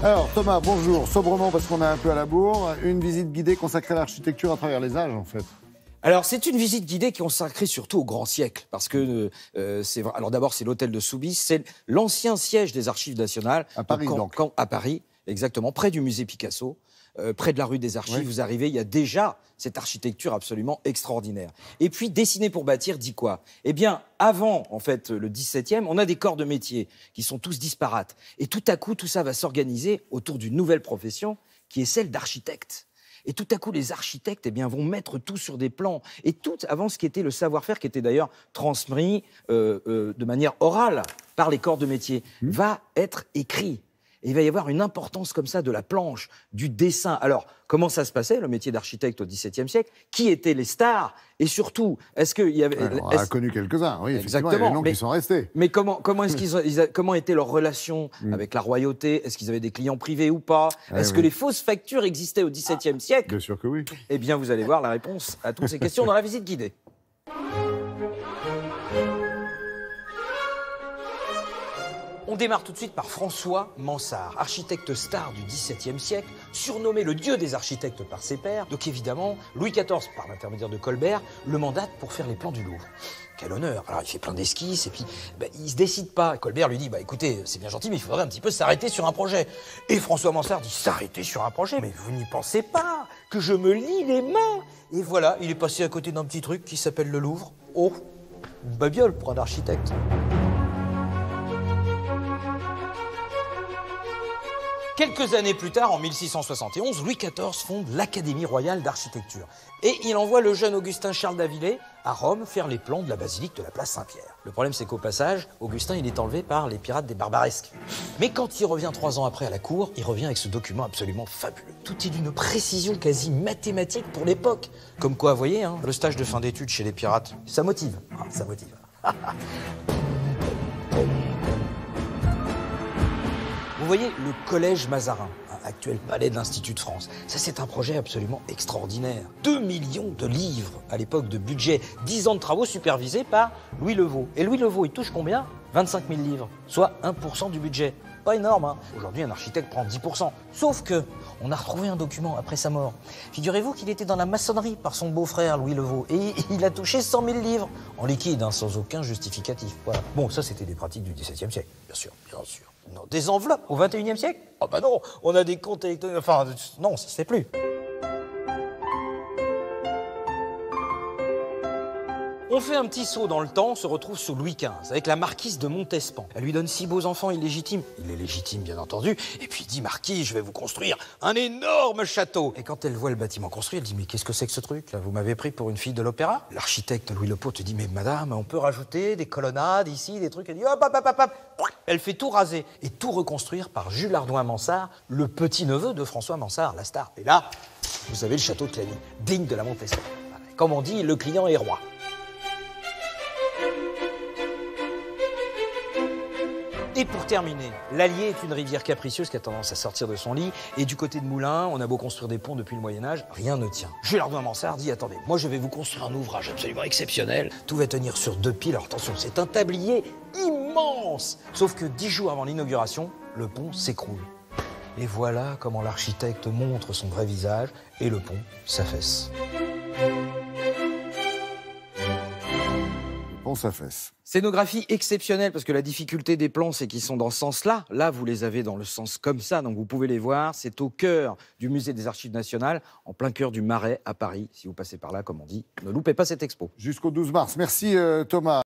Alors Thomas, bonjour. Sobrement parce qu'on est un peu à la bourre. Une visite guidée consacrée à l'architecture à travers les âges en fait. Alors, c'est une visite guidée qui est consacrée surtout au grand siècle, parce que alors d'abord, c'est l'hôtel de Soubise, c'est l'ancien siège des Archives nationales. À Paris, donc. À Paris, exactement, près du musée Picasso, près de la rue des Archives, Oui. vous arrivez, il y a déjà cette architecture absolument extraordinaire. Et puis, dessiner pour bâtir dit quoi? Eh bien, avant, en fait, le 17e, on a des corps de métier qui sont tous disparates. Et tout à coup, tout ça va s'organiser autour d'une nouvelle profession qui est celle d'architecte. Et tout à coup, les architectes vont mettre tout sur des plans. Et tout, avant ce qui était le savoir-faire, qui était d'ailleurs transmis de manière orale par les corps de métier, va être écrit. Et il va y avoir une importance comme ça de la planche, du dessin. Alors, comment ça se passait, le métier d'architecte au XVIIe siècle? Qui étaient les stars? Et surtout, est-ce qu'il y avait... On a connu quelques-uns, oui, effectivement, il y a des noms qui sont restés. Mais comment étaient leurs relations avec la royauté? Est-ce qu'ils avaient des clients privés ou pas? Est-ce que les fausses factures existaient au XVIIe siècle? Bien sûr que oui. Eh bien, vous allez voir la réponse à toutes ces questions dans la visite guidée. On démarre tout de suite par François Mansart, architecte star du XVIIe siècle, surnommé le dieu des architectes par ses pairs. Donc évidemment, Louis XIV, par l'intermédiaire de Colbert, le mandate pour faire les plans du Louvre. Quel honneur! Alors il fait plein d'esquisses et puis il se décide pas. Colbert lui dit, écoutez, c'est bien gentil, mais il faudrait un petit peu s'arrêter sur un projet. Et François Mansart dit, s'arrêter sur un projet? Mais vous n'y pensez pas, que je me lie les mains! Et voilà, il est passé à côté d'un petit truc qui s'appelle le Louvre. Oh, une babiole pour un architecte. Quelques années plus tard, en 1671, Louis XIV fonde l'Académie royale d'architecture. Et il envoie le jeune Augustin Charles d'Avilé à Rome faire les plans de la basilique de la place Saint-Pierre. Le problème, c'est qu'au passage, Augustin, il est enlevé par les pirates des Barbaresques. Mais quand il revient 3 ans après à la cour, il revient avec ce document absolument fabuleux. Tout est d'une précision quasi mathématique pour l'époque. Comme quoi, vous voyez, le stage de fin d'études chez les pirates, ça motive. Ça motive. Vous voyez le collège Mazarin, actuel palais de l'Institut de France. Ça, c'est un projet absolument extraordinaire. 2 millions de livres à l'époque de budget. 10 ans de travaux supervisés par Louis Levaux. Et Louis Levaux, il touche combien? 25 000 livres, soit 1% du budget. Pas énorme, Aujourd'hui, un architecte prend 10%. Sauf que, on a retrouvé un document après sa mort. Figurez-vous qu'il était dans la maçonnerie par son beau-frère, Louis Levaux. Et il a touché 100 000 livres, en liquide, sans aucun justificatif. Voilà. Bon, ça, c'était des pratiques du XVIIe siècle, bien sûr, bien sûr. Non, des enveloppes au XXIe siècle? Oh non, on a des comptes électroniques, enfin, non, ça se fait plus. On fait un petit saut dans le temps, on se retrouve sous Louis XV, avec la marquise de Montespan. Elle lui donne 6 beaux enfants illégitimes. Il est légitime, bien entendu. Et puis il dit, marquise, je vais vous construire un énorme château. Et quand elle voit le bâtiment construit, elle dit, mais qu'est-ce que c'est que ce truc, là? Vous m'avez pris pour une fille de l'opéra? L'architecte Louis Lepaute dit, mais madame, on peut rajouter des colonnades ici, des trucs. Elle dit, hop, hop, hop, hop. Elle fait tout raser et tout reconstruire par Jules Hardouin Mansart, le petit-neveu de François Mansart, la star. Et là, vous avez le château de Clagny, digne de la Montespan. Comme on dit, le client est roi. Et pour terminer, l'Allier est une rivière capricieuse qui a tendance à sortir de son lit. Et du côté de Moulins, on a beau construire des ponts depuis le Moyen-Âge, rien ne tient. Jules Hardouin Mansart dit, attendez, moi je vais vous construire un ouvrage absolument exceptionnel. Tout va tenir sur 2 piles. Alors attention, c'est un tablier immense. Sauf que 10 jours avant l'inauguration, le pont s'écroule. Et voilà comment l'architecte montre son vrai visage et le pont s'affaisse. On s'affaisse. Scénographie exceptionnelle, parce que la difficulté des plans, c'est qu'ils sont dans ce sens-là. Là, vous les avez dans le sens comme ça, donc vous pouvez les voir. C'est au cœur du musée des Archives nationales, en plein cœur du Marais, à Paris. Si vous passez par là, comme on dit, ne loupez pas cette expo. Jusqu'au 12 mars. Merci Thomas.